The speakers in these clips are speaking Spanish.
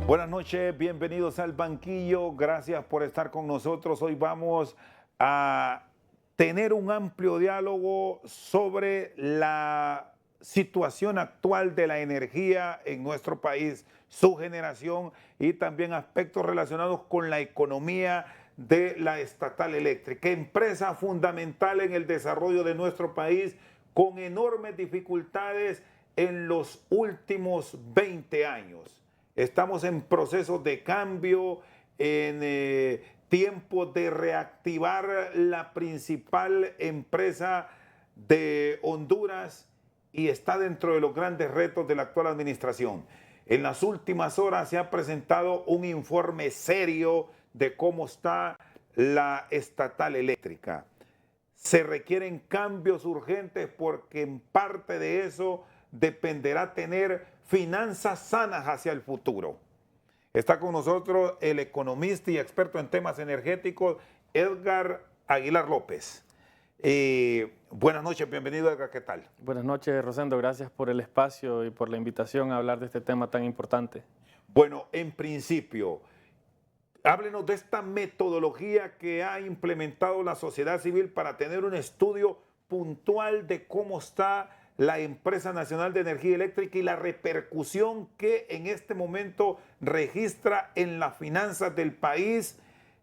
Buenas noches, bienvenidos al banquillo, gracias por estar con nosotros. Hoy vamos a tener un amplio diálogo sobre la situación actual de la energía en nuestro país, su generación y también aspectos relacionados con la economía de la estatal eléctrica, empresa fundamental en el desarrollo de nuestro país con enormes dificultades en los últimos 20 años. Estamos en procesos de cambio, en tiempo de reactivar la principal empresa de Honduras y está dentro de los grandes retos de la actual administración. En las últimas horas se ha presentado un informe serio de cómo está la estatal eléctrica. Se requieren cambios urgentes porque en parte de eso dependerá tener finanzas sanas hacia el futuro. Está con nosotros el economista y experto en temas energéticos, Edgar Aguilar López. Buenas noches, bienvenido Edgar, ¿qué tal? Buenas noches, Rosendo, gracias por el espacio y por la invitación a hablar de este tema tan importante. Bueno, en principio, háblenos de esta metodología que ha implementado la sociedad civil para tener un estudio puntual de cómo está la Empresa Nacional de Energía Eléctrica y la repercusión que en este momento registra en las finanzas del país,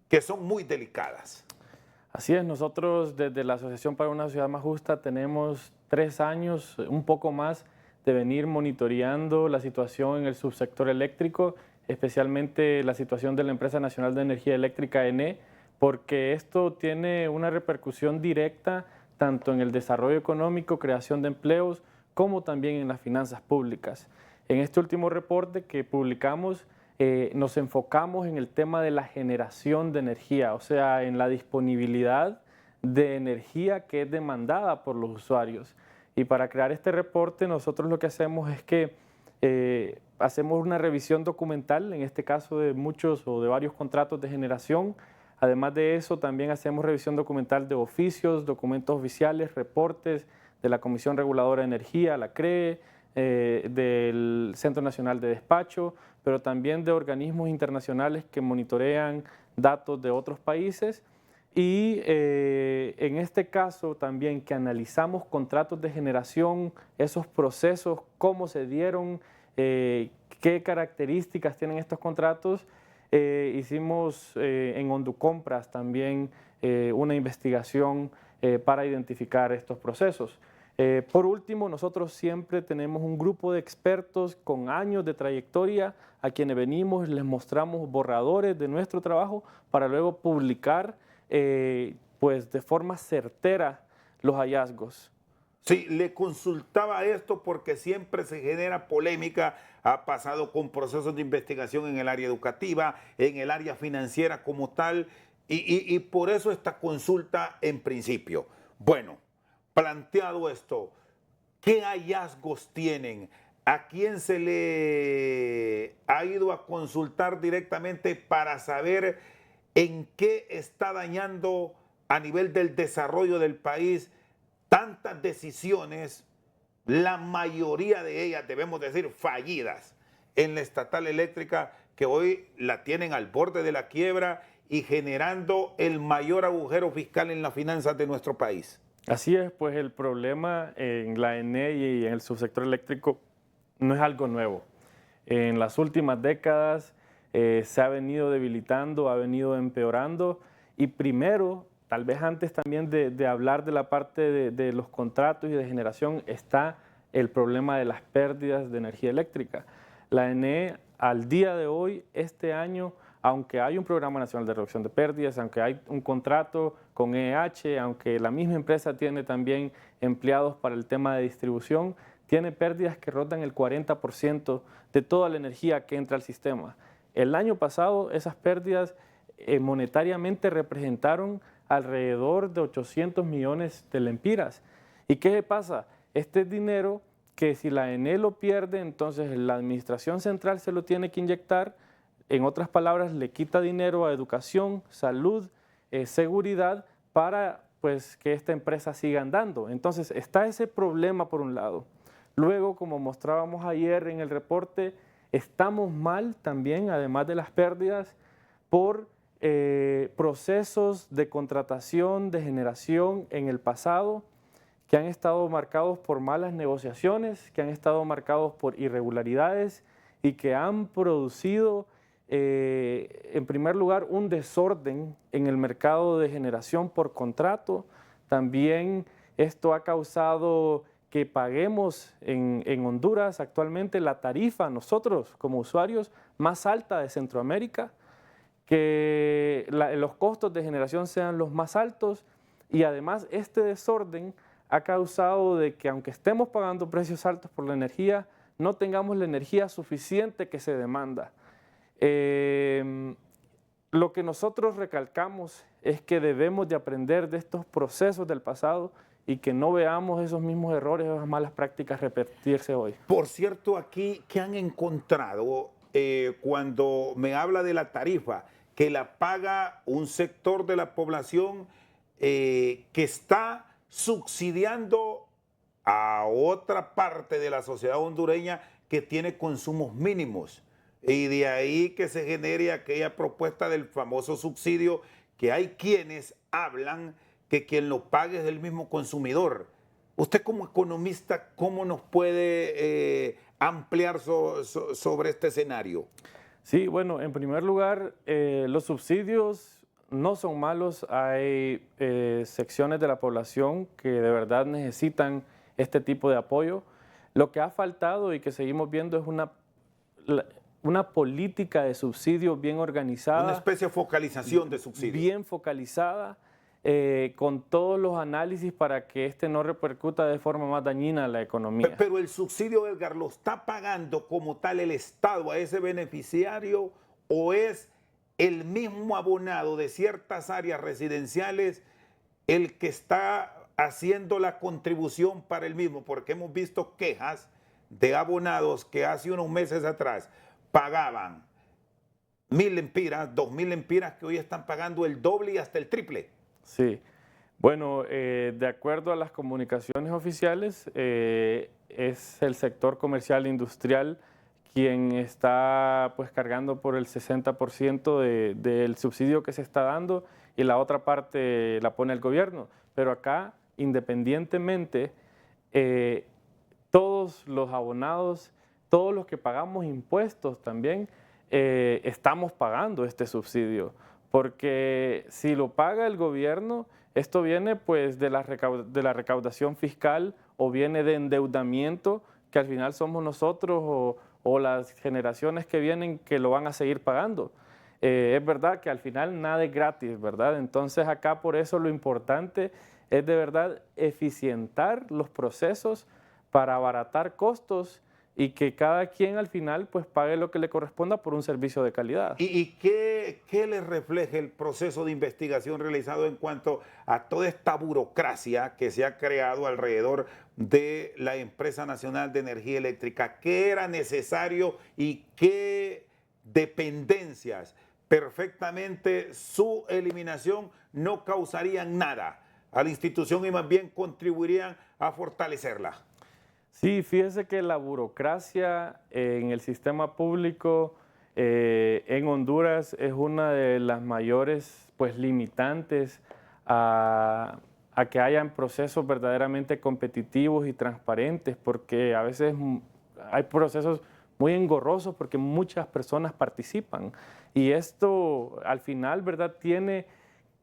que son muy delicadas. Así es, nosotros desde la Asociación para una Sociedad Más Justa tenemos 3 años, un poco más, de venir monitoreando la situación en el subsector eléctrico, especialmente la situación de la Empresa Nacional de Energía Eléctrica, ENE, porque esto tiene una repercusión directa tanto en el desarrollo económico, creación de empleos, como también en las finanzas públicas. En este último reporte que publicamos, nos enfocamos en el tema de la generación de energía, o sea, en la disponibilidad de energía que es demandada por los usuarios. Y para crear este reporte, nosotros lo que hacemos es que hacemos una revisión documental, en este caso de muchos o de varios contratos de generación. Además de eso, también hacemos revisión documental de oficios, documentos oficiales, reportes de la Comisión Reguladora de Energía, la CREE, del Centro Nacional de Despacho, pero también de organismos internacionales que monitorean datos de otros países. Y en este caso también que analizamos contratos de generación, esos procesos, cómo se dieron, qué características tienen estos contratos. Hicimos en Honducompras también una investigación para identificar estos procesos. Por último, nosotros siempre tenemos un grupo de expertos con años de trayectoria a quienes venimos, les mostramos borradores de nuestro trabajo para luego publicar pues de forma certera los hallazgos. Sí, le consultaba esto porque siempre se genera polémica, ha pasado con procesos de investigación en el área educativa, en el área financiera como tal, y por eso esta consulta en principio. Bueno, planteado esto, ¿qué hallazgos tienen? ¿A quién se le ha ido a consultar directamente para saber en qué está dañando a nivel del desarrollo del país tantas decisiones, la mayoría de ellas, debemos decir, fallidas en la estatal eléctrica, que hoy la tienen al borde de la quiebra y generando el mayor agujero fiscal en las finanzas de nuestro país? Así es, pues el problema en la ENE y en el subsector eléctrico no es algo nuevo. En las últimas décadas se ha venido debilitando, ha venido empeorando y primero, tal vez antes también de hablar de la parte de los contratos y de generación, está el problema de las pérdidas de energía eléctrica. La ENE al día de hoy, este año, aunque hay un Programa Nacional de Reducción de Pérdidas, aunque hay un contrato con EH, aunque la misma empresa tiene también empleados para el tema de distribución, tiene pérdidas que rondan el 40% de toda la energía que entra al sistema. El año pasado esas pérdidas monetariamente representaron alrededor de 800 millones de lempiras. ¿Y qué pasa? Este dinero que si la ENE lo pierde, entonces la administración central se lo tiene que inyectar. En otras palabras, le quita dinero a educación, salud, seguridad para pues, que esta empresa siga andando. Entonces está ese problema por un lado. Luego, como mostrábamos ayer en el reporte, estamos mal también, además de las pérdidas, por procesos de contratación, de generación en el pasado, que han estado marcados por malas negociaciones, que han estado marcados por irregularidades y que han producido, en primer lugar, un desorden en el mercado de generación por contrato. También esto ha causado que paguemos en Honduras actualmente la tarifa, nosotros como usuarios, más alta de Centroamérica, que los costos de generación sean los más altos, y además este desorden ha causado de que, aunque estemos pagando precios altos por la energía, no tengamos la energía suficiente que se demanda. Lo que nosotros recalcamos es que debemos de aprender de estos procesos del pasado y que no veamos esos mismos errores, esas malas prácticas repetirse hoy. Por cierto, aquí, ¿qué han encontrado cuando me habla de la tarifa que la paga un sector de la población que está subsidiando a otra parte de la sociedad hondureña que tiene consumos mínimos? Y de ahí que se genere aquella propuesta del famoso subsidio, que hay quienes hablan que quien lo pague es el mismo consumidor. Usted como economista, ¿cómo nos puede ampliar sobre este escenario? Sí, bueno, en primer lugar, los subsidios no son malos. Hay secciones de la población que de verdad necesitan este tipo de apoyo. Lo que ha faltado y que seguimos viendo es una política de subsidio bien organizada. Una especie de focalización de subsidio. Bien focalizada, con todos los análisis para que este no repercuta de forma más dañina a la economía. Pero el subsidio, Edgar, ¿lo está pagando como tal el Estado a ese beneficiario o es el mismo abonado de ciertas áreas residenciales el que está haciendo la contribución para el mismo? Porque hemos visto quejas de abonados que hace unos meses atrás pagaban 1.000 lempiras, 2.000 lempiras, que hoy están pagando el doble y hasta el triple. Sí, bueno, de acuerdo a las comunicaciones oficiales, es el sector comercial e industrial quien está pues cargando por el 60% del subsidio que se está dando, y la otra parte la pone el gobierno. Pero acá, independientemente, todos los abonados, todos los que pagamos impuestos también, estamos pagando este subsidio. Porque si lo paga el gobierno, esto viene pues de la recaudación fiscal, o viene de endeudamiento, que al final somos nosotros o las generaciones que vienen que lo van a seguir pagando. Es verdad que al final nada es gratis, ¿verdad? Entonces acá por eso lo importante es de verdad eficientar los procesos para abaratar costos y que cada quien al final pues pague lo que le corresponda por un servicio de calidad. ¿Y qué le refleja el proceso de investigación realizado en cuanto a toda esta burocracia que se ha creado alrededor de la Empresa Nacional de Energía Eléctrica? ¿Qué era necesario y qué dependencias perfectamente su eliminación no causarían nada a la institución y más bien contribuirían a fortalecerla? Sí, fíjese que la burocracia en el sistema público en Honduras es una de las mayores pues, limitantes a que hayan procesos verdaderamente competitivos y transparentes, porque a veces hay procesos muy engorrosos porque muchas personas participan, y esto al final, ¿verdad?, tiene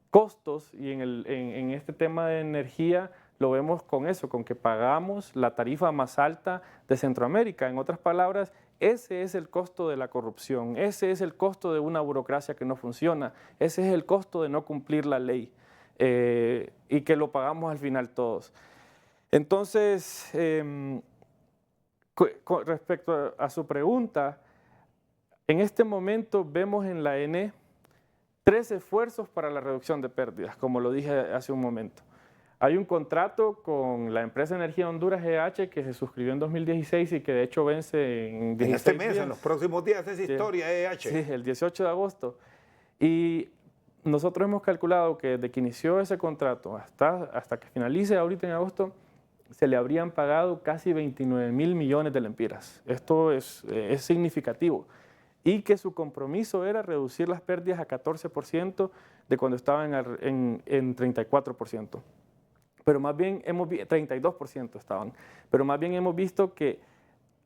costos, y en este tema de energía lo vemos con eso, con que pagamos la tarifa más alta de Centroamérica. En otras palabras, ese es el costo de la corrupción, ese es el costo de una burocracia que no funciona, ese es el costo de no cumplir la ley, y que lo pagamos al final todos. Entonces, respecto a su pregunta, en este momento vemos en la ENE 3 esfuerzos para la reducción de pérdidas, como lo dije hace un momento. Hay un contrato con la empresa Energía Honduras EH que se suscribió en 2016 y que de hecho vence en 16 en este mes, días. en los próximos días, es historia EH. Sí, el 18 de agosto. Y nosotros hemos calculado que desde que inició ese contrato hasta que finalice ahorita en agosto, se le habrían pagado casi 29.000 millones de lempiras. Esto es significativo. Y que su compromiso era reducir las pérdidas a 14% de cuando estaban en 34%. Pero más bien 32% estaban. Pero más bien hemos visto que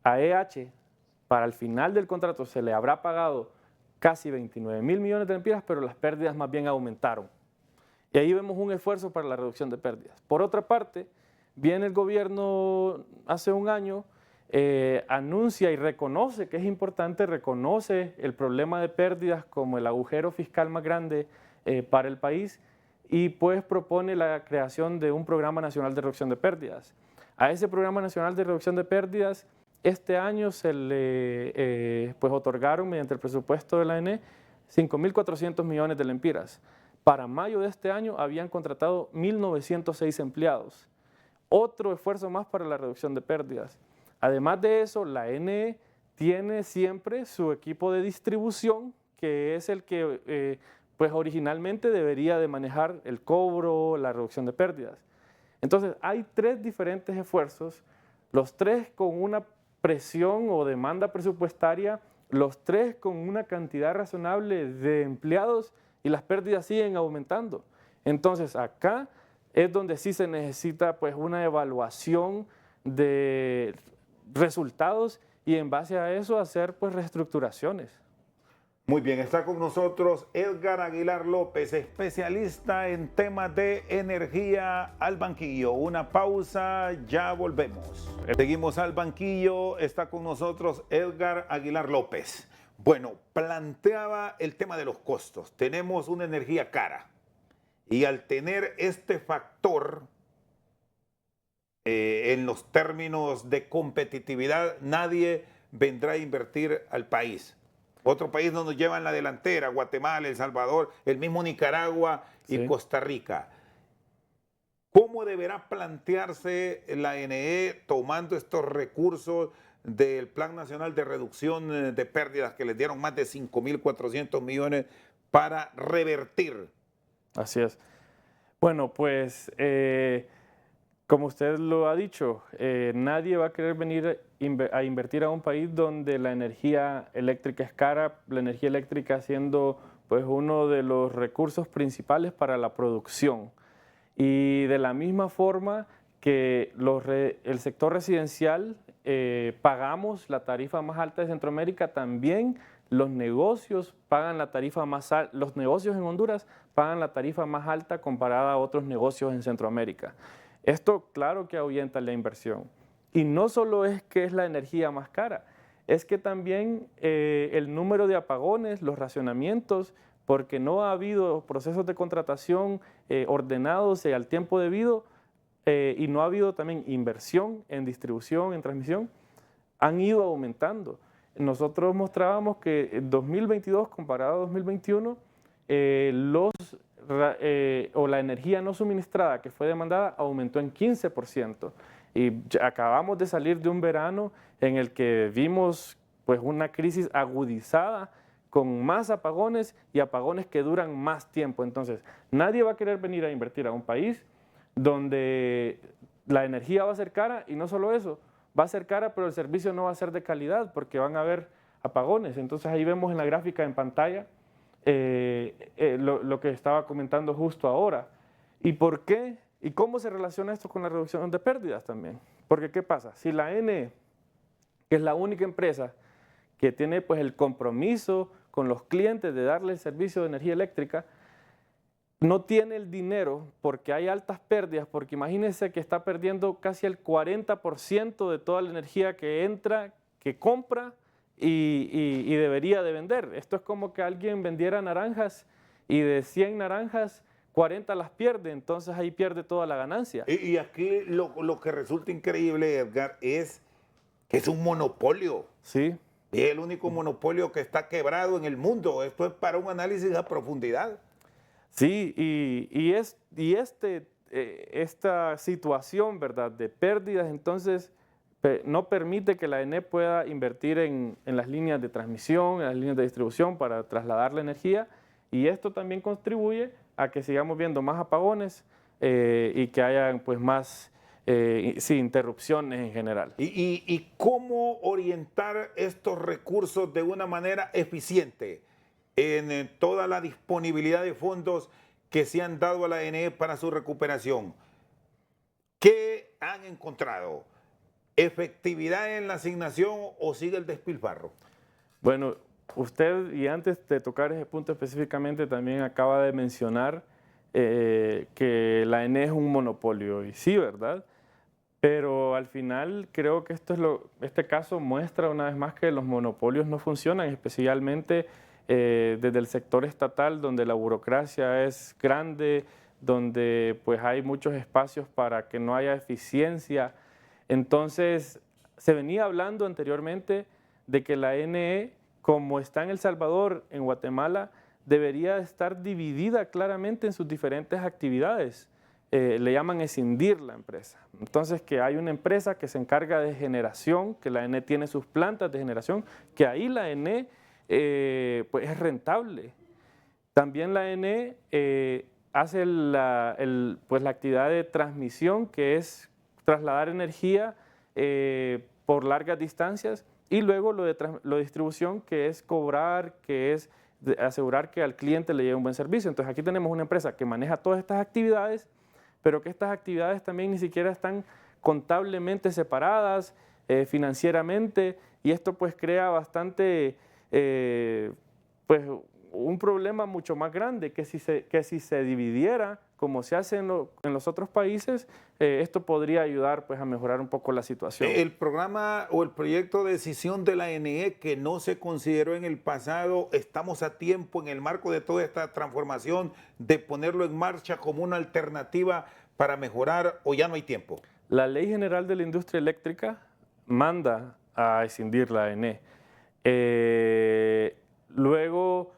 a EH, para el final del contrato, se le habrá pagado casi 29.000 millones de lempiras, pero las pérdidas más bien aumentaron. Y ahí vemos un esfuerzo para la reducción de pérdidas. Por otra parte, viene el gobierno hace un año, anuncia y reconoce que es importante, reconoce el problema de pérdidas como el agujero fiscal más grande para el país y pues propone la creación de un programa nacional de reducción de pérdidas. A ese programa nacional de reducción de pérdidas, este año se le pues otorgaron mediante el presupuesto de la ANE 5.400 millones de lempiras. Para mayo de este año habían contratado 1.906 empleados. Otro esfuerzo más para la reducción de pérdidas. Además de eso, la ANE tiene siempre su equipo de distribución, que es el que pues originalmente debería de manejar el cobro, la reducción de pérdidas. Entonces, hay tres diferentes esfuerzos, los tres con una presión o demanda presupuestaria, los tres con una cantidad razonable de empleados y las pérdidas siguen aumentando. Entonces, acá es donde sí se necesita pues una evaluación de resultados y en base a eso hacer pues reestructuraciones. Muy bien, está con nosotros Edgar Aguilar López, especialista en temas de energía al banquillo. Una pausa, ya volvemos. Seguimos al banquillo, está con nosotros Edgar Aguilar López. Bueno, planteaba el tema de los costos. Tenemos una energía cara y al tener este factor en los términos de competitividad, nadie vendrá a invertir al país. Otro país donde nos llevan la delantera, Guatemala, El Salvador, el mismo Nicaragua y sí, Costa Rica. ¿Cómo deberá plantearse la NE tomando estos recursos del Plan Nacional de Reducción de Pérdidas que les dieron más de 5.400 millones para revertir? Así es. Bueno, pues como usted lo ha dicho, nadie va a querer venir a invertir a un país donde la energía eléctrica es cara, la energía eléctrica siendo pues uno de los recursos principales para la producción. Y de la misma forma que el sector residencial pagamos la tarifa más alta de Centroamérica, también los negocios pagan la tarifa más alta, los negocios en Honduras pagan la tarifa más alta comparada a otros negocios en Centroamérica. Esto claro que ahuyenta la inversión. Y no solo es que es la energía más cara, es que también el número de apagones, los racionamientos, porque no ha habido procesos de contratación ordenados al tiempo debido y no ha habido también inversión en distribución, en transmisión, han ido aumentando. Nosotros mostrábamos que en 2022 comparado a 2021, la energía no suministrada que fue demandada aumentó en 15%. Y acabamos de salir de un verano en el que vimos pues, una crisis agudizada con más apagones y apagones que duran más tiempo. Entonces, nadie va a querer venir a invertir a un país donde la energía va a ser cara y no solo eso, va a ser cara pero el servicio no va a ser de calidad porque van a haber apagones. Entonces, ahí vemos en la gráfica en pantalla lo que estaba comentando justo ahora. ¿Y por qué? ¿Y cómo se relaciona esto con la reducción de pérdidas también? Porque, ¿qué pasa? Si la ANE, que es la única empresa que tiene pues, el compromiso con los clientes de darle el servicio de energía eléctrica, no tiene el dinero porque hay altas pérdidas, porque imagínense que está perdiendo casi el 40% de toda la energía que entra, que compra y debería de vender. Esto es como que alguien vendiera naranjas y de 100 naranjas, 40 las pierde, entonces ahí pierde toda la ganancia. Y aquí lo que resulta increíble, Edgar, es que es un monopolio. Sí. Es el único monopolio que está quebrado en el mundo. Esto es para un análisis a profundidad. Sí, esta situación, ¿verdad?, de pérdidas, entonces no permite que la ENE pueda invertir en las líneas de transmisión, en las líneas de distribución para trasladar la energía, y esto también contribuye a que sigamos viendo más apagones y que haya pues, más sí, interrupciones en general. ¿Y cómo orientar estos recursos de una manera eficiente en toda la disponibilidad de fondos que se han dado a la ANE para su recuperación? ¿Qué han encontrado? ¿Efectividad en la asignación o sigue el despilfarro? Bueno, usted, y antes de tocar ese punto específicamente, también acaba de mencionar que la ANE es un monopolio, y sí, ¿verdad? Pero al final creo que este caso muestra una vez más que los monopolios no funcionan, especialmente desde el sector estatal, donde la burocracia es grande, donde pues hay muchos espacios para que no haya eficiencia. Entonces, se venía hablando anteriormente de que la NE, como está en El Salvador, en Guatemala, debería estar dividida claramente en sus diferentes actividades. Le llaman escindir la empresa. Entonces, que hay una empresa que se encarga de generación, que la ENE tiene sus plantas de generación, que ahí la ENE pues es rentable. También la ENE hace pues la actividad de transmisión, que es trasladar energía por largas distancias, y luego lo de distribución, que es cobrar, que es asegurar que al cliente le llegue un buen servicio. Entonces, aquí tenemos una empresa que maneja todas estas actividades, pero que estas actividades también ni siquiera están contablemente separadas, financieramente, y esto pues crea bastante, pues un problema mucho más grande, que si se dividiera, como se hace en los otros países, esto podría ayudar pues a mejorar un poco la situación. El programa o el proyecto de decisión de la NE que no se consideró en el pasado, estamos a tiempo en el marco de toda esta transformación de ponerlo en marcha como una alternativa para mejorar, o ya no hay tiempo. La Ley General de la Industria Eléctrica manda a escindir la ANE. Luego,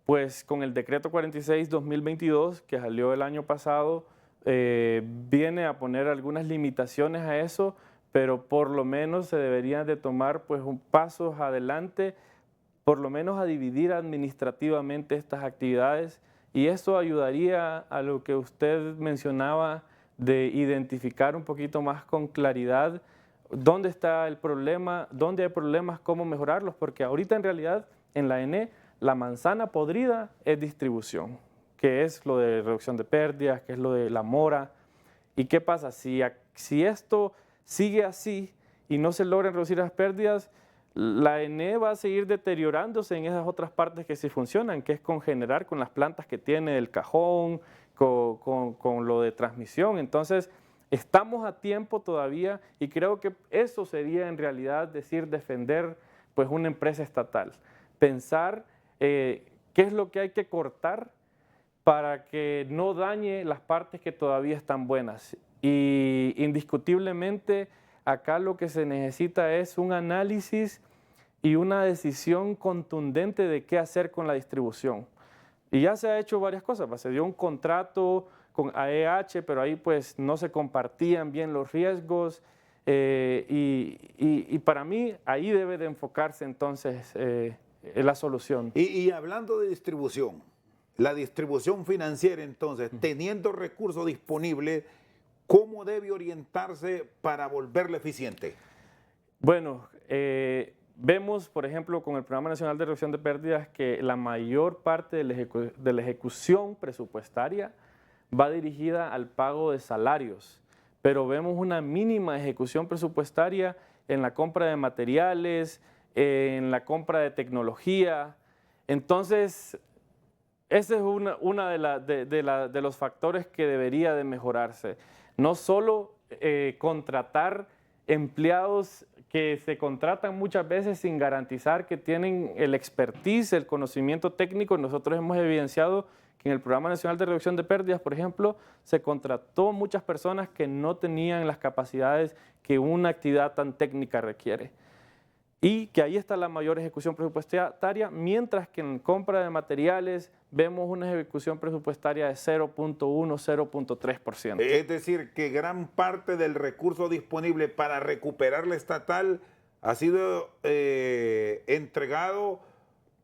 pues con el decreto 46-2022 que salió el año pasado, viene a poner algunas limitaciones a eso, pero por lo menos se deberían de tomar pues pasos adelante, por lo menos a dividir administrativamente estas actividades, y eso ayudaría a lo que usted mencionaba de identificar un poquito más con claridad dónde está el problema, dónde hay problemas, cómo mejorarlos, porque ahorita en realidad en la ENE la manzana podrida es distribución, que es lo de reducción de pérdidas, que es lo de la mora. ¿Y qué pasa? Si esto sigue así y no se logran reducir las pérdidas, la ENE va a seguir deteriorándose en esas otras partes que sí funcionan, que es con generar con las plantas que tiene el cajón, con lo de transmisión. Entonces, estamos a tiempo todavía, y creo que eso sería en realidad defender pues una empresa estatal. Pensar qué es lo que hay que cortar para que no dañe las partes que todavía están buenas. Y indiscutiblemente acá lo que se necesita es un análisis y una decisión contundente de qué hacer con la distribución. Y ya se ha hecho varias cosas, se dio un contrato con AEH, pero ahí pues no se compartían bien los riesgos, y para mí ahí debe de enfocarse entonces la solución. Y hablando de distribución, la distribución financiera entonces, teniendo recursos disponibles, ¿cómo debe orientarse para volverla eficiente? Bueno, vemos, por ejemplo, con el Programa Nacional de Reducción de Pérdidas, que la mayor parte de la ejecución presupuestaria va dirigida al pago de salarios, pero vemos una mínima ejecución presupuestaria en la compra de materiales, en la compra de tecnología. Entonces, ese es uno de los factores que debería de mejorarse. No solo contratar empleados que se contratan muchas veces sin garantizar que tienen el expertise, el conocimiento técnico. Nosotros hemos evidenciado que en el Programa Nacional de Reducción de Pérdidas, por ejemplo, se contrató muchas personas que no tenían las capacidades que una actividad tan técnica requiere. Y que ahí está la mayor ejecución presupuestaria, mientras que en compra de materiales vemos una ejecución presupuestaria de 0.1, 0.3%. Es decir, que gran parte del recurso disponible para recuperar la estatal ha sido entregado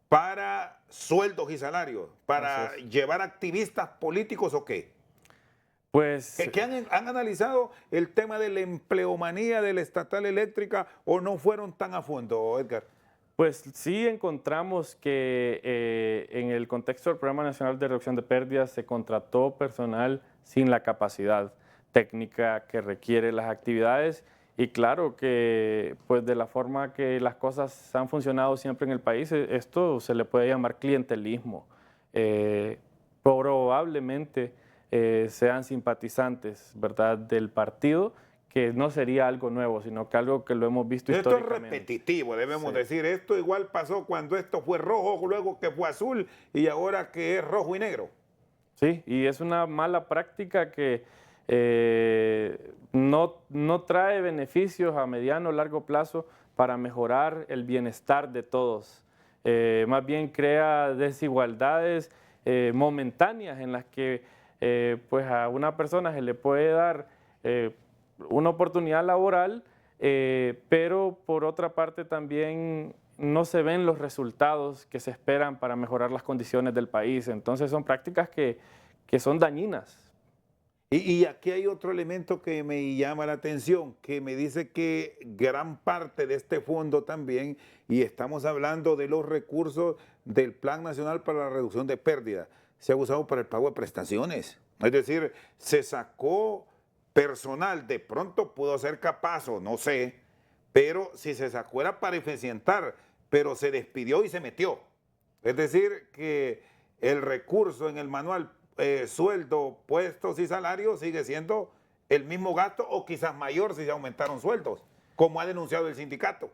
para sueldos y salarios, para llevar activistas políticos, ¿o qué? Pues ¿Que han analizado el tema de la empleomanía de la estatal eléctrica o no fueron tan a fondo, Edgar? Pues sí encontramos que en el contexto del Programa Nacional de Reducción de Pérdidas se contrató personal sin la capacidad técnica que requiere las actividades y claro que pues de la forma que las cosas han funcionado siempre en el país, esto se le puede llamar clientelismo. Eh, Probablemente sean simpatizantes, ¿verdad?, del partido, que no sería algo nuevo, sino que algo que lo hemos visto Esto es históricamente. repetitivo, debemos Sí. decir. Esto igual pasó cuando esto fue rojo, luego que fue azul y ahora que es rojo y negro. Sí, y es una mala práctica que no trae beneficios a mediano o largo plazo para mejorar el bienestar de todos. Más bien crea desigualdades momentáneas en las que pues a una persona se le puede dar eh, una oportunidad laboral, pero por otra parte también no se ven los resultados que se esperan para mejorar las condiciones del país. Entonces son prácticas que son dañinas. Y aquí hay otro elemento que me llama la atención, que me dice que gran parte de este fondo también, y estamos hablando de los recursos del Plan Nacional para la Reducción de Pérdidas, se ha usado para el pago de prestaciones. Es decir, se sacó personal, de pronto pudo ser capaz o no sé, pero si se sacó era para eficientar, pero se despidió y se metió. Es decir, que el recurso en el manual sueldo, puestos y salarios sigue siendo el mismo gasto o quizás mayor si se aumentaron sueldos, como ha denunciado el sindicato.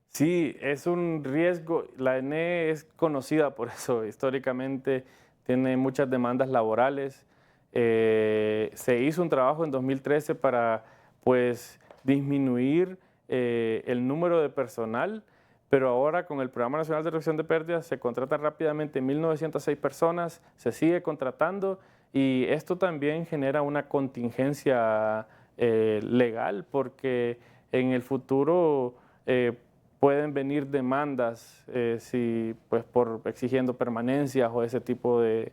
Sí, es un riesgo. La ENE es conocida por eso históricamente, tiene muchas demandas laborales. Se hizo un trabajo en 2013 para pues disminuir el número de personal, pero ahora con el Programa Nacional de Reducción de Pérdidas se contratan rápidamente 1.906 personas, se sigue contratando y esto también genera una contingencia legal porque en el futuro pueden venir demandas si, pues, por exigiendo permanencias o ese tipo de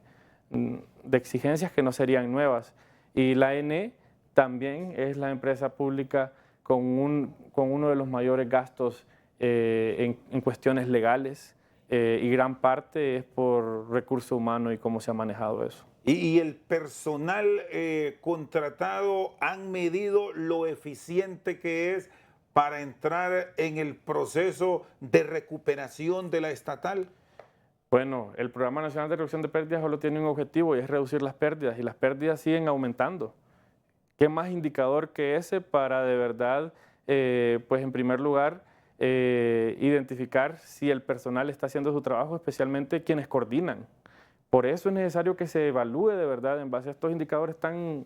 exigencias que no serían nuevas. Y la ENE también es la empresa pública con uno de los mayores gastos en cuestiones legales y gran parte es por recurso humano y cómo se ha manejado eso. Y el personal contratado han medido lo eficiente que es para entrar en el proceso de recuperación de la estatal. Bueno, el Programa Nacional de Reducción de Pérdidas solo tiene un objetivo y es reducir las pérdidas y las pérdidas siguen aumentando. ¿Qué más indicador que ese para de verdad, pues en primer lugar, identificar si el personal está haciendo su trabajo, especialmente quienes coordinan? Por eso es necesario que se evalúe de verdad en base a estos indicadores tan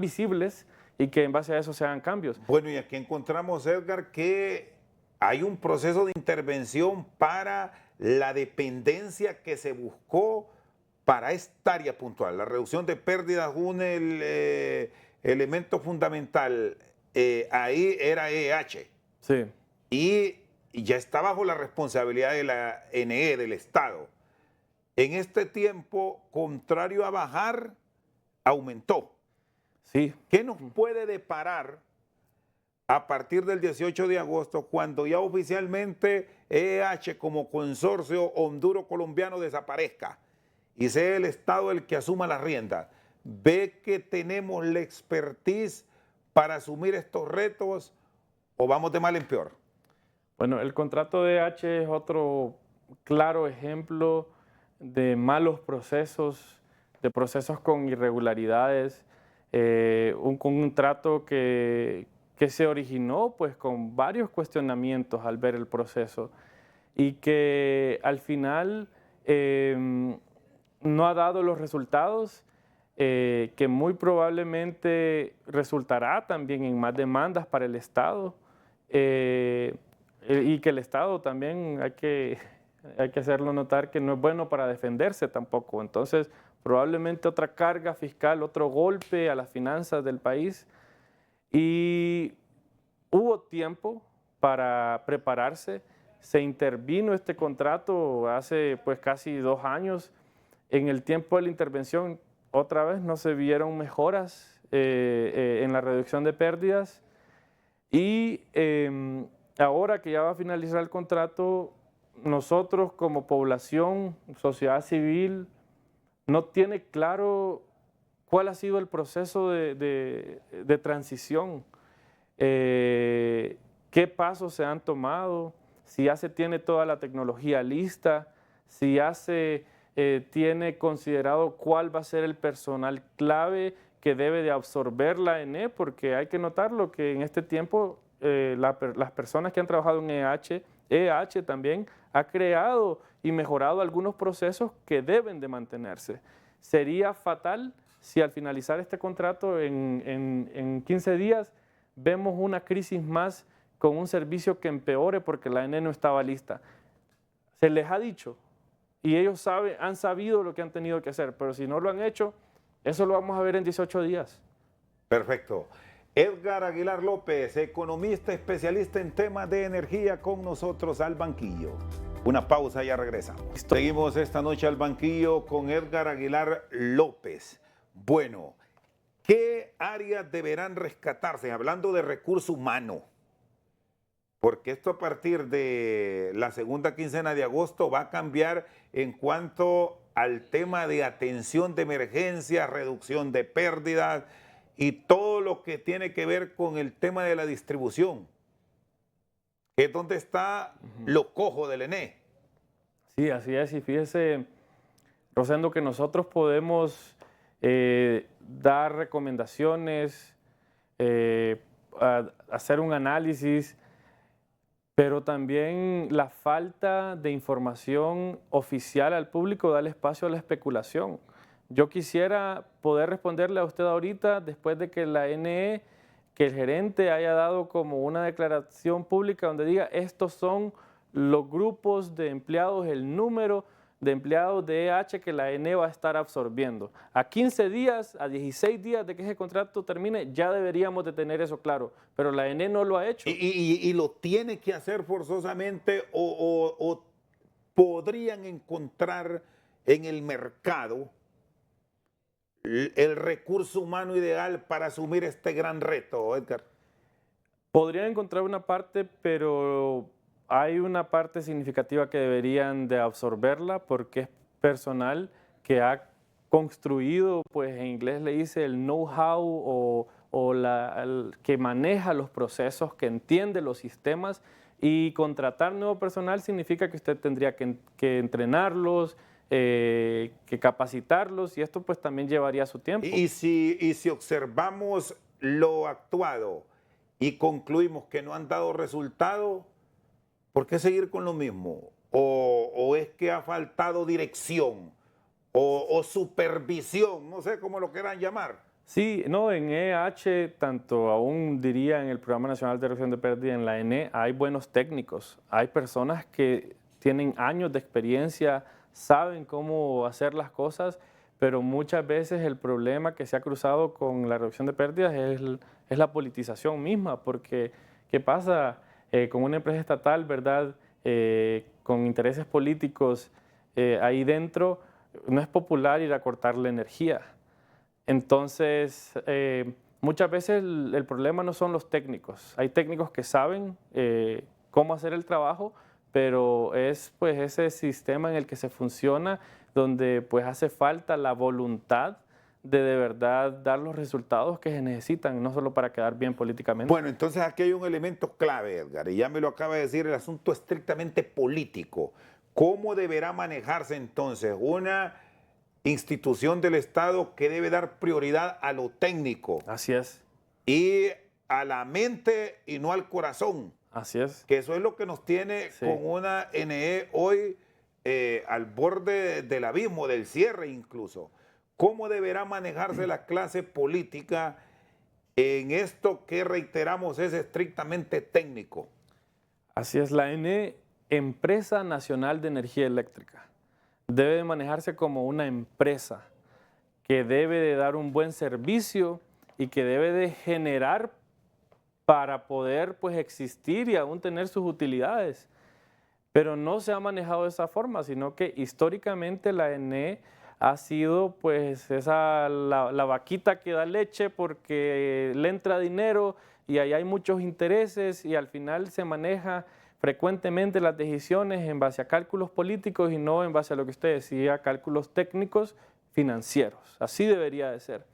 visibles y que en base a eso se hagan cambios. Bueno, y aquí encontramos, Edgar, que hay un proceso de intervención para la dependencia que se buscó para esta área puntual. La reducción de pérdidas, un elemento fundamental, ahí era EH. Sí. Y ya está bajo la responsabilidad de la NE, del Estado. En este tiempo, contrario a bajar, aumentó. Sí. ¿Qué nos puede deparar a partir del 18 de agosto, cuando ya oficialmente EH como consorcio honduro-colombiano desaparezca y sea el Estado el que asuma las riendas? ¿Ve que tenemos la expertise para asumir estos retos o vamos de mal en peor? Bueno, el contrato de EH es otro claro ejemplo de malos procesos, de procesos con irregularidades, un contrato que se originó pues con varios cuestionamientos al ver el proceso y que al final no ha dado los resultados que muy probablemente resultará también en más demandas para el Estado y que el Estado también hay que hacerlo notar que no es bueno para defenderse tampoco. Entonces, probablemente otra carga fiscal, otro golpe a las finanzas del país. Y hubo tiempo para prepararse. Se intervino este contrato hace pues casi 2 años. En el tiempo de la intervención otra vez no se vieron mejoras en la reducción de pérdidas y ahora que ya va a finalizar el contrato, nosotros como población, sociedad civil, no tiene claro cuál ha sido el proceso de transición, qué pasos se han tomado, si ya se tiene toda la tecnología lista, si ya se tiene considerado cuál va a ser el personal clave que debe de absorber la ENE, porque hay que notarlo que en este tiempo las personas que han trabajado en EH también ha creado y mejorado algunos procesos que deben de mantenerse. Sería fatal si al finalizar este contrato en 15 días vemos una crisis más con un servicio que empeore porque la ENE no estaba lista. Se les ha dicho y ellos han sabido lo que han tenido que hacer, pero si no lo han hecho, eso lo vamos a ver en 18 días. Perfecto. Edgar Aguilar López, economista especialista en temas de energía, con nosotros al banquillo. Una pausa, ya regresamos. Seguimos esta noche al banquillo con Edgar Aguilar López. Bueno, ¿qué áreas deberán rescatarse? Hablando de recurso humano, porque esto a partir de la segunda quincena de agosto va a cambiar en cuanto al tema de atención de emergencia, reducción de pérdidas y todo lo que tiene que ver con el tema de la distribución, que es donde está lo cojo del ENE. Sí, así es. Y fíjese, Rosendo, que nosotros podemos dar recomendaciones, hacer un análisis, pero también la falta de información oficial al público da el espacio a la especulación. Yo quisiera poder responderle a usted ahorita, después de que la NE, que el gerente haya dado como una declaración pública donde diga estos son los grupos de empleados, el número de empleados de EH que la ENE va a estar absorbiendo. A 15 días, a 16 días de que ese contrato termine, ya deberíamos de tener eso claro, pero la ENE no lo ha hecho. ¿Y lo tiene que hacer forzosamente o podrían encontrar en el mercado el recurso humano ideal para asumir este gran reto, Edgar? Podrían encontrar una parte, pero hay una parte significativa que deberían de absorberla porque es personal que ha construido, pues en inglés le dice el know-how que maneja los procesos, que entiende los sistemas, y contratar nuevo personal significa que usted tendría que entrenarlos, que capacitarlos, y esto pues también llevaría su tiempo. Y si observamos lo actuado y concluimos que no han dado resultado, ¿por qué seguir con lo mismo? ¿O es que ha faltado dirección o supervisión? No sé cómo lo quieran llamar. Sí, no, en EH, tanto aún diría en el Programa Nacional de Reducción de Pérdida, en la ENE, hay buenos técnicos, hay personas que tienen años de experiencia, saben cómo hacer las cosas, pero muchas veces el problema que se ha cruzado con la reducción de pérdidas es la politización misma, porque ¿qué pasa con una empresa estatal, verdad, con intereses políticos ahí dentro? No es popular ir a cortar la energía. Entonces, muchas veces el problema no son los técnicos. Hay técnicos que saben cómo hacer el trabajo, pero es pues ese sistema en el que se funciona donde pues hace falta la voluntad de verdad dar los resultados que se necesitan, no solo para quedar bien políticamente. Bueno, entonces aquí hay un elemento clave, Edgar, y ya me lo acaba de decir, el asunto estrictamente político. ¿Cómo deberá manejarse entonces una institución del Estado que debe dar prioridad a lo técnico? Así es. Y a la mente y no al corazón. Así es. Que eso es lo que nos tiene con una NE hoy al borde del abismo, del cierre incluso. ¿Cómo deberá manejarse la clase política en esto que reiteramos es estrictamente técnico? Así es, la ENE, Empresa Nacional de Energía Eléctrica, debe de manejarse como una empresa que debe de dar un buen servicio y que debe de generar para poder pues existir y aún tener sus utilidades. Pero no se ha manejado de esa forma, sino que históricamente la ENE ha sido pues la vaquita que da leche porque le entra dinero y ahí hay muchos intereses y al final se maneja frecuentemente las decisiones en base a cálculos políticos y no en base a lo que usted decía, cálculos técnicos financieros. Así debería de ser.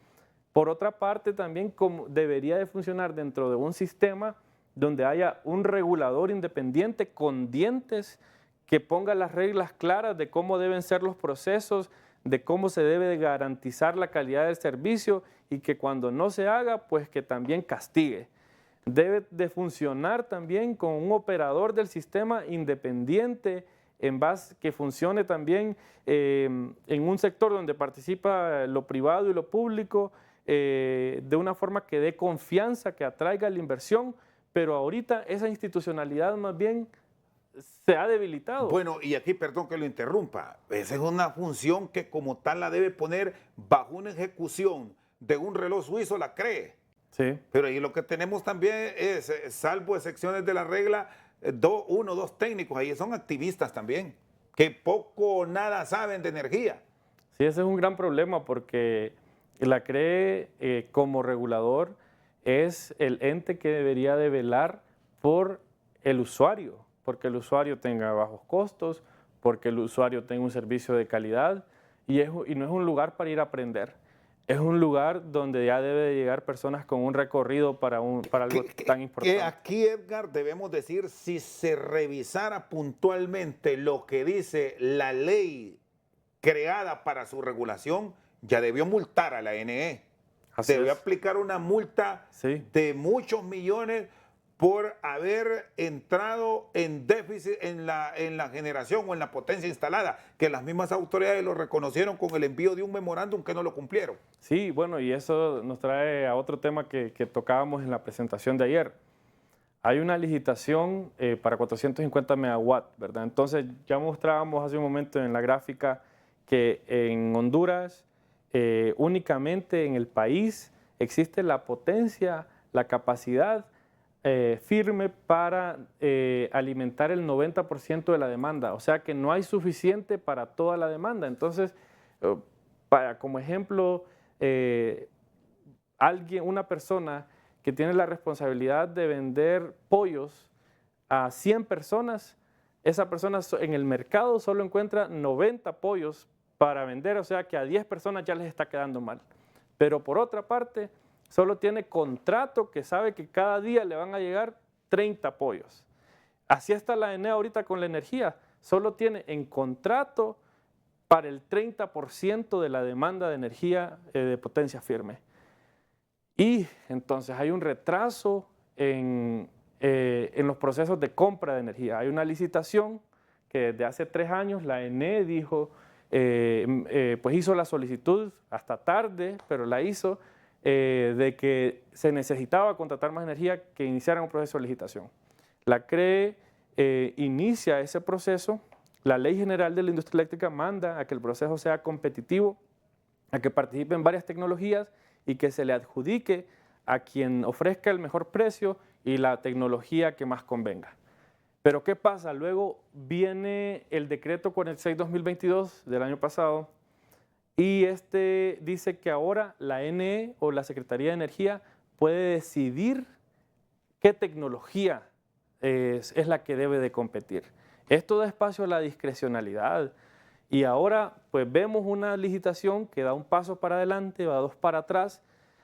Por otra parte, también como debería de funcionar dentro de un sistema donde haya un regulador independiente con dientes que ponga las reglas claras de cómo deben ser los procesos, de cómo se debe de garantizar la calidad del servicio y que cuando no se haga, pues que también castigue. Debe de funcionar también con un operador del sistema independiente en base que funcione también en un sector donde participa lo privado y lo público de una forma que dé confianza, que atraiga la inversión, pero ahorita esa institucionalidad más bien se ha debilitado. Bueno, y aquí, perdón que lo interrumpa, esa es una función que como tal la debe poner bajo una ejecución de un reloj suizo, la CREE. Sí. Pero ahí lo que tenemos también es, salvo excepciones de la regla, uno o dos técnicos, ahí son activistas también, que poco o nada saben de energía. Sí, ese es un gran problema porque la CREE como regulador es el ente que debería de velar por el usuario, porque el usuario tenga bajos costos, porque el usuario tenga un servicio de calidad y no es un lugar para ir a aprender. Es un lugar donde ya debe de llegar personas con un recorrido para algo tan importante. Que aquí, Edgar, debemos decir, si se revisara puntualmente lo que dice la ley creada para su regulación, ya debió multar a la NE. Debió aplicar una multa de muchos millones por haber entrado en déficit en la generación o en la potencia instalada, que las mismas autoridades lo reconocieron con el envío de un memorándum que no lo cumplieron. Sí, bueno, y eso nos trae a otro tema que tocábamos en la presentación de ayer. Hay una licitación para 450 megawatts, ¿verdad? Entonces ya mostrábamos hace un momento en la gráfica que en Honduras, únicamente en el país, existe la potencia, la capacidad firme para alimentar el 90% de la demanda. O sea que no hay suficiente para toda la demanda. Entonces, como ejemplo, una persona que tiene la responsabilidad de vender pollos a 100 personas, esa persona en el mercado solo encuentra 90 pollos para vender, o sea que a 10 personas ya les está quedando mal. Pero por otra parte, solo tiene contrato que sabe que cada día le van a llegar 30 pollos. Así está la ENE ahorita con la energía. Solo tiene en contrato para el 30% de la demanda de energía de potencia firme. Y entonces hay un retraso en los procesos de compra de energía. Hay una licitación que desde hace 3 años la ENE dijo, pues hizo la solicitud hasta tarde, pero la hizo, de que se necesitaba contratar más energía, que iniciaran un proceso de licitación. La CREE inicia ese proceso, la Ley General de la Industria Eléctrica manda a que el proceso sea competitivo, a que participen varias tecnologías y que se le adjudique a quien ofrezca el mejor precio y la tecnología que más convenga. Pero ¿qué pasa? Luego viene el decreto 46-2022 del año pasado, y este dice que ahora la NE o la Secretaría de Energía puede decidir qué tecnología es la que debe de competir. Esto da espacio a la discrecionalidad y ahora pues vemos una licitación que da un paso para adelante, va 2 para atrás.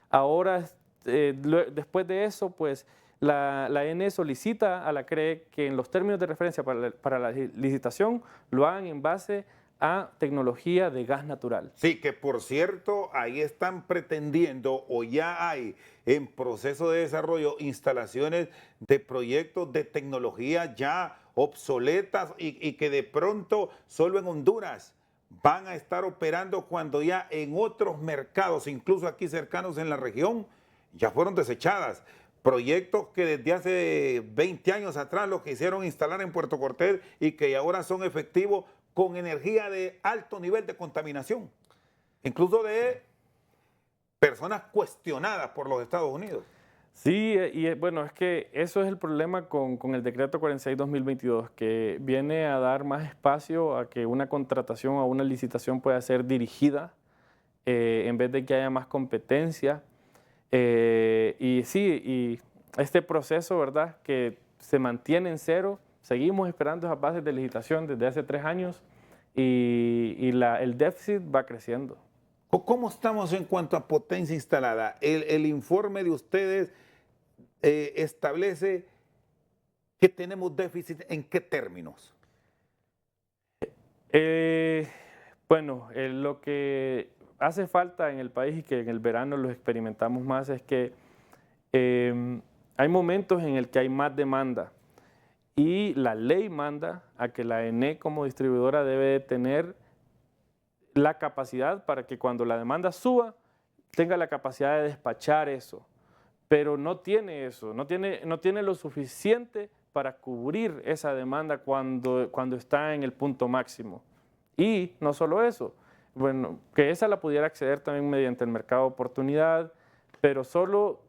Ahora después de eso pues la NE solicita a la CREE que en los términos de referencia para la licitación lo hagan en base a tecnología de gas natural. Sí, que por cierto, ahí están pretendiendo o ya hay en proceso de desarrollo instalaciones de proyectos de tecnología ya obsoletas y que de pronto solo en Honduras van a estar operando cuando ya en otros mercados, incluso aquí cercanos en la región, ya fueron desechadas. Proyectos que desde hace 20 años atrás los quisieron instalar en Puerto Cortés y que ahora son efectivos con energía de alto nivel de contaminación, incluso de personas cuestionadas por los Estados Unidos. Sí, bueno, es que eso es el problema con el decreto 46-2022, que viene a dar más espacio a que una contratación o una licitación pueda ser dirigida en vez de que haya más competencia. Y sí, y este proceso, ¿verdad?, que se mantiene en cero, seguimos esperando esas bases de licitación desde hace 3 años el déficit va creciendo. ¿Cómo estamos en cuanto a potencia instalada? El informe de ustedes establece que tenemos déficit en qué términos. Eh, bueno, lo que hace falta en el país y que en el verano lo experimentamos más es que hay momentos en el que hay más demanda y la ley manda a que la ENE como distribuidora debe de tener la capacidad para que cuando la demanda suba, tenga la capacidad de despachar eso. Pero no tiene eso, no tiene lo suficiente para cubrir esa demanda cuando está en el punto máximo. Y no solo eso, bueno, que esa la pudiera acceder también mediante el mercado de oportunidad, pero solo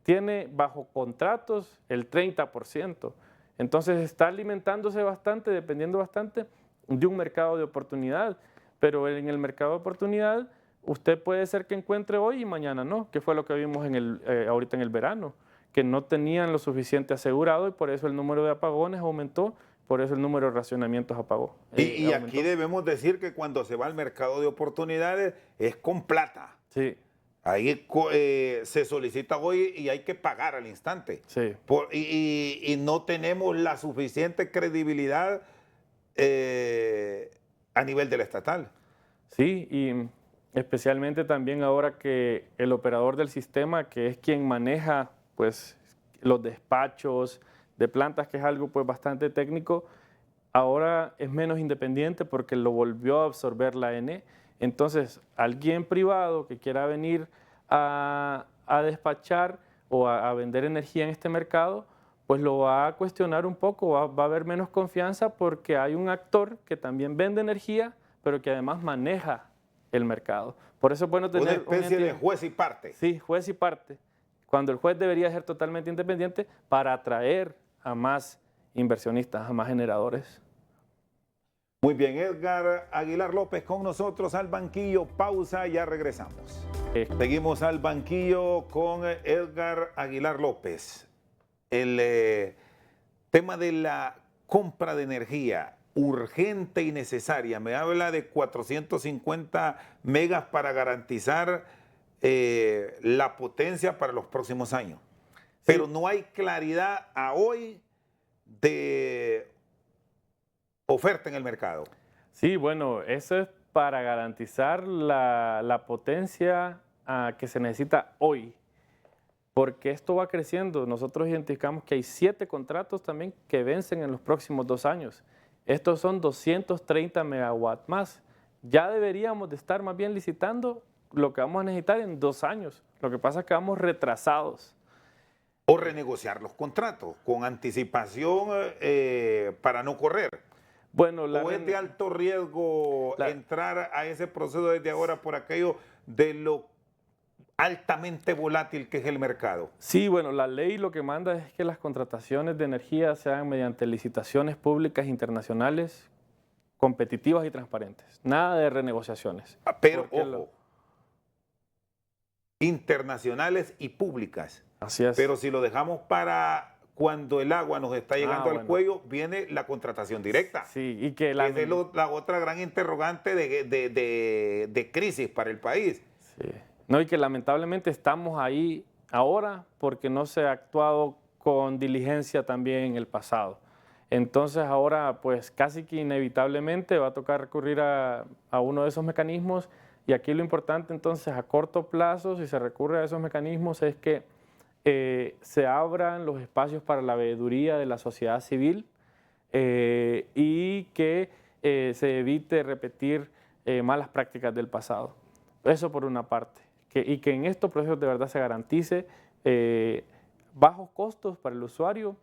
tiene bajo contratos el 30%. Entonces está alimentándose bastante, dependiendo bastante de un mercado de oportunidad. Pero en el mercado de oportunidad, usted puede ser que encuentre hoy y mañana no, que fue lo que vimos ahorita en el verano, que no tenían lo suficiente asegurado y por eso el número de apagones aumentó, por eso el número de racionamientos Y aumentó. aquí debemos decir que cuando se va al mercado de oportunidades es con plata. Sí, Ahí se solicita hoy y hay que pagar al instante. sí. Y no tenemos la suficiente credibilidad a nivel del estatal. Sí, y especialmente también ahora que el operador del sistema, que es quien maneja pues, los despachos de plantas, que es algo pues, bastante técnico, ahora es menos independiente porque lo volvió a absorber la ENE. Entonces, alguien privado que quiera venir a despachar o a vender energía en este mercado, pues lo va a cuestionar un poco, va a haber menos confianza porque hay un actor que también vende energía, pero que además maneja el mercado. Por eso es bueno tener Una especie de ente. juez y parte. Sí, juez y parte. Cuando el juez debería ser totalmente independiente para atraer a más inversionistas, a más generadores. Muy bien, Edgar Aguilar López con nosotros al banquillo. Pausa, ya regresamos. Seguimos al banquillo con Edgar Aguilar López. El tema de la compra de energía urgente y necesaria. Me habla de 450 megas para garantizar la potencia para los próximos años. Pero no hay claridad a hoy de oferta en el mercado. Sí, bueno, eso es para garantizar la potencia que se necesita hoy, porque esto va creciendo. Nosotros identificamos que hay 7 contratos también que vencen en los próximos 2 años. Estos son 230 megawatts más. Ya deberíamos de estar más bien licitando lo que vamos a necesitar en 2 años. Lo que pasa es que vamos retrasados. O renegociar los contratos con anticipación para no correr. Bueno, ¿O es de alto riesgo entrar a ese proceso desde ahora por aquello de lo altamente volátil que es el mercado? Sí, bueno, la ley lo que manda es que las contrataciones de energía se hagan mediante licitaciones públicas internacionales, competitivas y transparentes. Nada de renegociaciones. Pero, ojo, internacionales y públicas. Así es. Pero si lo dejamos para cuando el agua nos está llegando al cuello, viene la contratación directa. Sí, y que es la otra gran interrogante de crisis para el país. Sí. No, y que lamentablemente estamos ahí ahora porque no se ha actuado con diligencia también en el pasado. Entonces ahora pues casi que inevitablemente va a tocar recurrir a uno de esos mecanismos y aquí lo importante entonces a corto plazo, si se recurre a esos mecanismos, es que se abran los espacios para la veeduría de la sociedad civil y que se evite repetir malas prácticas del pasado. Eso por una parte. Y que en estos procesos de verdad se garantice bajos costos para el usuario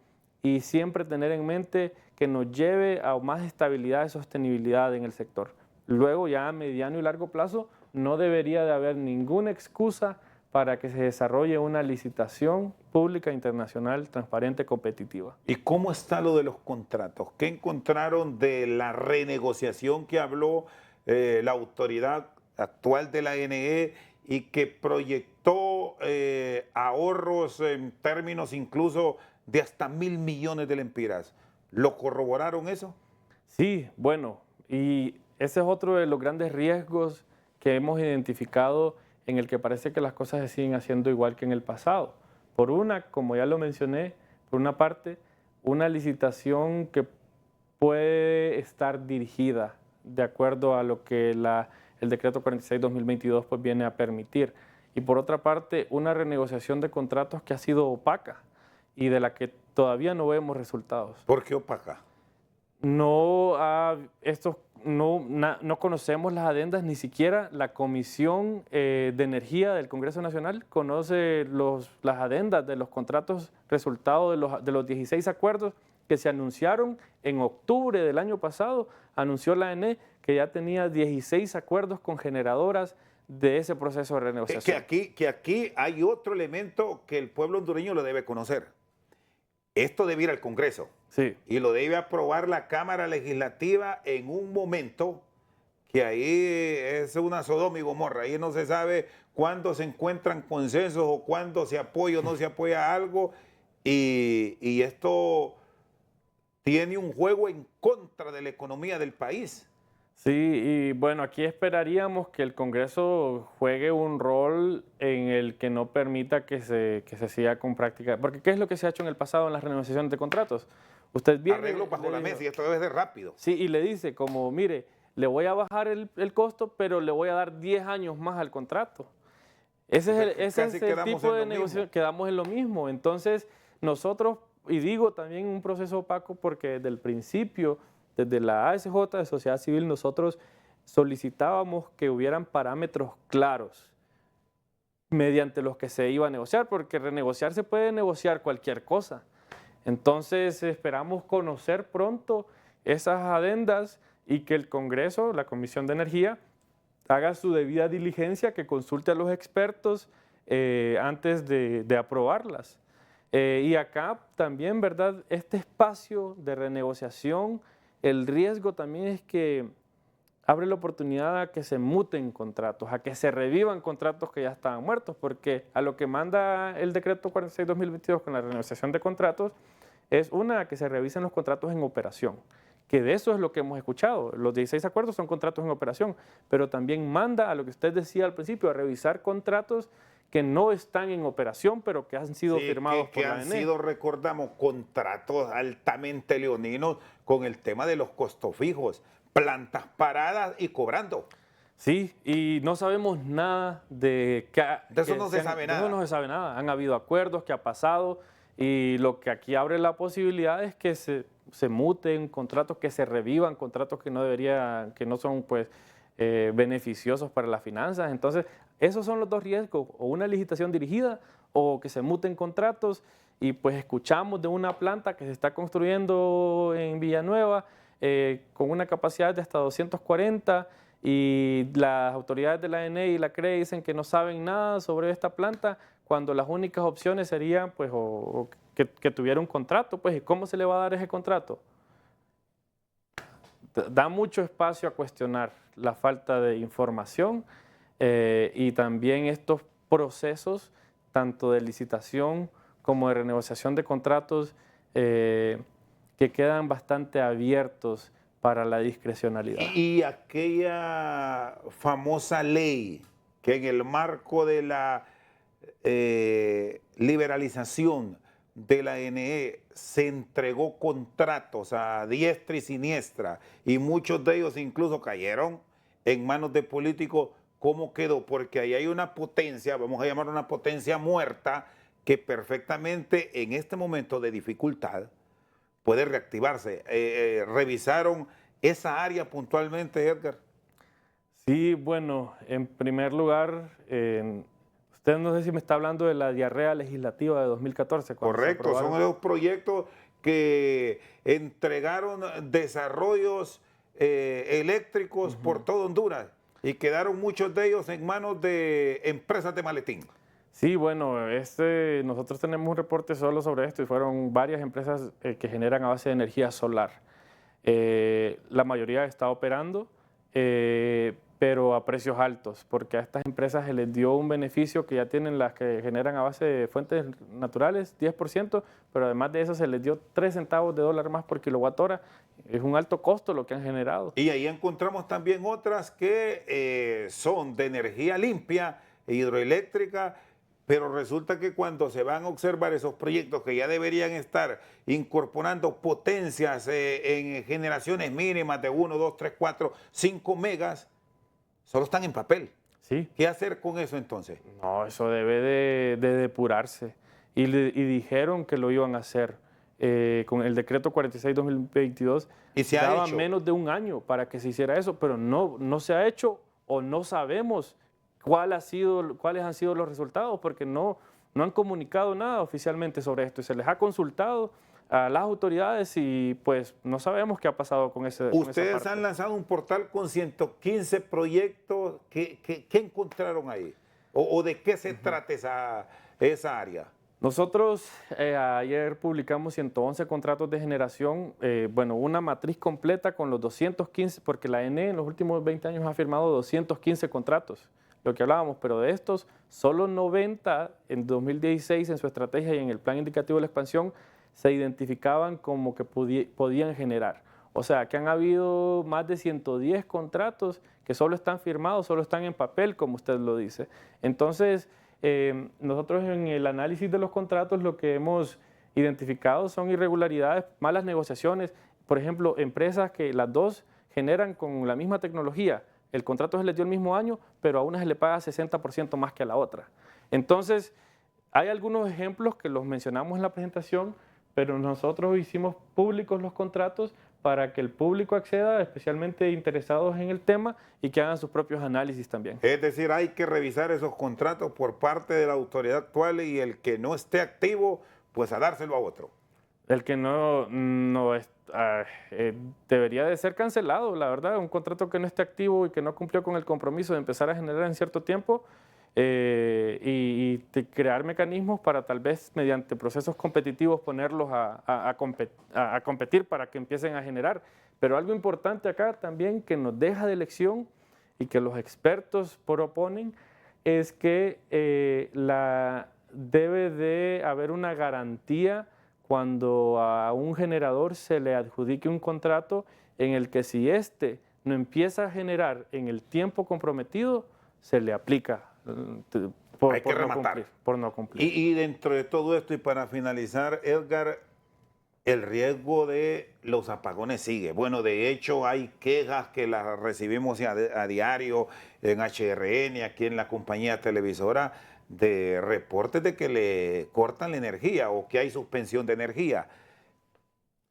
y siempre tener en mente que nos lleve a más estabilidad y sostenibilidad en el sector. Luego ya a mediano y largo plazo no debería de haber ninguna excusa para que se desarrolle una licitación pública internacional transparente competitiva. ¿Y cómo está lo de los contratos? ¿Qué encontraron de la renegociación que habló la autoridad actual de la ANE y que proyectó ahorros en términos incluso de hasta 1.000 millones de lempiras? ¿Lo corroboraron eso? Sí, bueno, y ese es otro de los grandes riesgos que hemos identificado en el que parece que las cosas se siguen haciendo igual que en el pasado. Por una, como ya lo mencioné, por una parte, una licitación que puede estar dirigida de acuerdo a lo que el decreto 46-2022 pues viene a permitir. Y por otra parte, una renegociación de contratos que ha sido opaca y de la que todavía no vemos resultados. ¿Por qué opaca? No conocemos las adendas, ni siquiera la Comisión de Energía del Congreso Nacional conoce las adendas de los contratos resultado de los 16 acuerdos que se anunciaron en octubre del año pasado. Anunció la ANE que ya tenía 16 acuerdos con generadoras de ese proceso de renegociación. Que aquí hay otro elemento que el pueblo hondureño lo debe conocer. Esto debe ir al Congreso. Sí. Y lo debe aprobar la Cámara Legislativa en un momento que ahí es una Sodoma y Gomorra. Ahí no se sabe cuándo se encuentran consensos o cuándo se apoya o no se apoya algo. Y esto tiene un juego en contra de la economía del país. Sí, y bueno, aquí esperaríamos que el Congreso juegue un rol en el que no permita que se siga con práctica. Porque ¿qué es lo que se ha hecho en el pasado en las renegociaciones de contratos? Usted viene, arreglo bajo la mesa y esto debe ser rápido. Sí, y le dice como, mire, le voy a bajar el costo, pero le voy a dar 10 años más al contrato. Ese es el tipo de negociación, quedamos en lo mismo. Entonces, nosotros, y digo también un proceso opaco porque desde el principio, desde la ASJ de Sociedad Civil, nosotros solicitábamos que hubieran parámetros claros mediante los que se iba a negociar, porque renegociar se puede negociar cualquier cosa. Entonces esperamos conocer pronto esas adendas y que el Congreso, la Comisión de Energía, haga su debida diligencia, que consulte a los expertos antes de aprobarlas. Y acá también, ¿verdad? Este espacio de renegociación, el riesgo también es que abre la oportunidad a que se muten contratos, a que se revivan contratos que ya estaban muertos, porque a lo que manda el decreto 46-2022 con la renegociación de contratos es que se revisen los contratos en operación, que de eso es lo que hemos escuchado. Los 16 acuerdos son contratos en operación, pero también manda a lo que usted decía al principio, a revisar contratos que no están en operación, pero que han sido firmados por la ANE. Que han sido, recordamos, contratos altamente leoninos con el tema de los costos fijos, plantas paradas y cobrando. Sí, y no sabemos nada de eso no se sabe nada. De eso no se sabe nada. Han habido acuerdos, que ha pasado, y lo que aquí abre la posibilidad es que se muten contratos, que se revivan contratos que no son pues beneficiosos para las finanzas. Entonces, esos son los dos riesgos, o una licitación dirigida o que se muten contratos. Y pues escuchamos de una planta que se está construyendo en Villanueva con una capacidad de hasta 240 y las autoridades de la ANE y la CRE dicen que no saben nada sobre esta planta cuando las únicas opciones serían pues que tuviera un contrato. Pues, ¿cómo se le va a dar ese contrato? Da mucho espacio a cuestionar la falta de información y también estos procesos, tanto de licitación como de renegociación de contratos, que quedan bastante abiertos para la discrecionalidad. Y aquella famosa ley que en el marco de la liberalización de la ANE se entregó contratos a diestra y siniestra y muchos de ellos incluso cayeron en manos de políticos. ¿Cómo quedó? Porque ahí hay una potencia, vamos a llamar una potencia muerta, que perfectamente en este momento de dificultad puede reactivarse. ¿Revisaron esa área puntualmente, Edgar? Sí, bueno, en primer lugar, usted no sé si me está hablando de la diarrea legislativa de 2014. Correcto, son esos proyectos que entregaron desarrollos eléctricos por todo Honduras y quedaron muchos de ellos en manos de empresas de maletín. Sí, bueno, nosotros tenemos un reporte solo sobre esto y fueron varias empresas que generan a base de energía solar. La mayoría está operando, pero a precios altos, porque a estas empresas se les dio un beneficio que ya tienen las que generan a base de fuentes naturales, 10%, pero además de eso se les dio 3 centavos de dólar más por kilowatt hora. Es un alto costo lo que han generado. Y ahí encontramos también otras que son de energía limpia, hidroeléctrica, pero resulta que cuando se van a observar esos proyectos que ya deberían estar incorporando potencias en generaciones mínimas de 1, 2, 3, 4, 5 megas, solo están en papel. Sí. ¿Qué hacer con eso entonces? No, eso debe de depurarse. Y dijeron que lo iban a hacer. Con el decreto 46-2022, ¿Y se ha daba hecho? menos de un año para que se hiciera eso, pero no se ha hecho o no sabemos cuáles han sido los resultados, porque no han comunicado nada oficialmente sobre esto y se les ha consultado a las autoridades y pues no sabemos qué ha pasado con esa Ustedes parte. han lanzado un portal con 115 proyectos. ¿Qué encontraron ahí? ¿O de qué se trata esa área? Nosotros ayer publicamos 111 contratos de generación, bueno, una matriz completa con los 215, porque la ENE en los últimos 20 años ha firmado 215 contratos, lo que hablábamos, pero de estos, solo 90 en 2016 en su estrategia y en el plan indicativo de la expansión se identificaban como que podían generar. O sea, que han habido más de 110 contratos que solo están firmados, solo están en papel, como usted lo dice. Entonces, nosotros en el análisis de los contratos lo que hemos identificado son irregularidades, malas negociaciones. Por ejemplo, empresas que las dos generan con la misma tecnología. El contrato se les dio el mismo año, pero a una se le paga 60% más que a la otra. Entonces, hay algunos ejemplos que los mencionamos en la presentación, pero nosotros hicimos públicos los contratos para que el público acceda, especialmente interesados en el tema, y que hagan sus propios análisis también. Es decir, hay que revisar esos contratos por parte de la autoridad actual y el que no esté activo, pues a dárselo a otro. El que debería de ser cancelado, la verdad, un contrato que no esté activo y que no cumplió con el compromiso de empezar a generar en cierto tiempo y crear mecanismos para tal vez mediante procesos competitivos ponerlos a competir para que empiecen a generar. Pero algo importante acá también que nos deja de lección y que los expertos proponen es que debe de haber una garantía cuando a un generador se le adjudique un contrato en el que si éste no empieza a generar en el tiempo comprometido, se le aplica por no cumplir. Y dentro de todo esto, y para finalizar, Edgar, el riesgo de los apagones sigue. Bueno, de hecho hay quejas que las recibimos a diario en HRN, aquí en la compañía televisora, de reportes de que le cortan la energía o que hay suspensión de energía.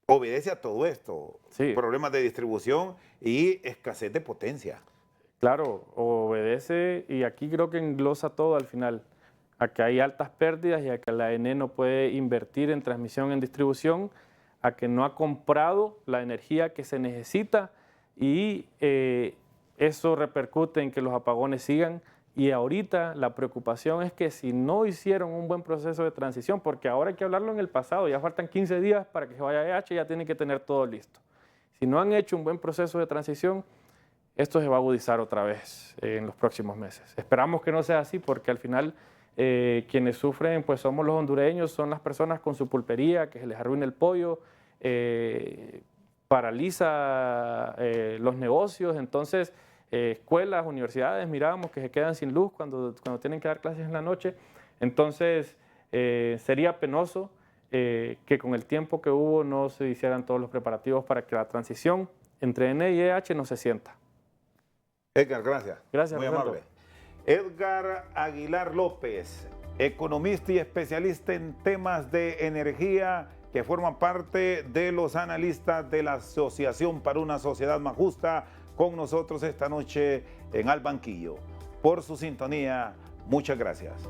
Obedece a todo esto, Sí. Problemas de distribución y escasez de potencia. Claro, obedece y aquí creo que englosa todo al final, a que hay altas pérdidas y a que la ENE no puede invertir en transmisión, en distribución, a que no ha comprado la energía que se necesita y eso repercute en que los apagones sigan. Y ahorita la preocupación es que si no hicieron un buen proceso de transición, porque ahora hay que hablarlo en el pasado, ya faltan 15 días para que se vaya EH, ya tienen que tener todo listo. Si no han hecho un buen proceso de transición, esto se va a agudizar otra vez en los próximos meses. Esperamos que no sea así porque al final quienes sufren pues somos los hondureños, son las personas con su pulpería, que se les arruina el pollo, paraliza los negocios, entonces escuelas, universidades, mirábamos que se quedan sin luz cuando tienen que dar clases en la noche. Entonces sería penoso que con el tiempo que hubo no se hicieran todos los preparativos para que la transición entre ENE y EH no se sienta. Edgar, gracias. Gracias, muy Roberto. amable. Edgar Aguilar López, economista y especialista en temas de energía, que forma parte de los analistas de la Asociación para una Sociedad Más Justa, con nosotros esta noche en Al Banquillo. Por su sintonía, muchas gracias.